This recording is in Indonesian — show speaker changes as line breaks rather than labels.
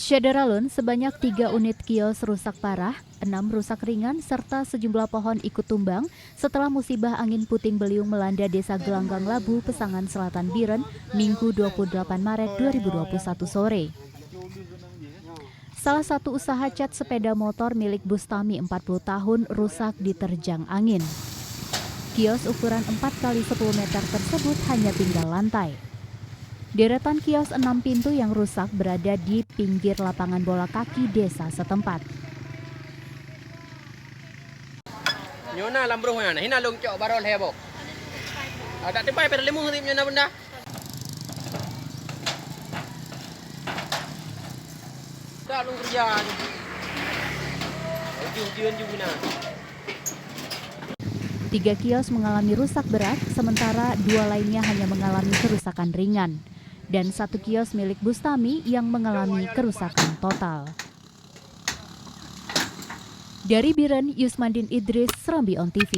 Syederalun, sebanyak 3 unit kios rusak parah, 6 rusak ringan, serta sejumlah pohon ikut tumbang setelah musibah angin puting beliung melanda desa Gelanggang Labu, Pesangan Selatan Biren, Minggu 28 Maret 2021 sore. Salah satu usaha cat sepeda motor milik Bustami 40 tahun rusak diterjang angin. Kios ukuran 4 x 10 meter tersebut hanya tinggal lantai. Deretan kios 6 pintu yang rusak berada di pinggir lapangan bola kaki desa setempat.
Nyona lambruh mana? Hina long cok barol hebo. Tak tipai pada limu hati nyona benda. Tak long kerjaan. Ujung juga.
3 kios mengalami rusak berat, sementara 2 lainnya hanya mengalami kerusakan ringan. Dan 1 kios milik Bustami yang mengalami kerusakan total. Dari Biren, Yusmandin Idris, Serambi On TV.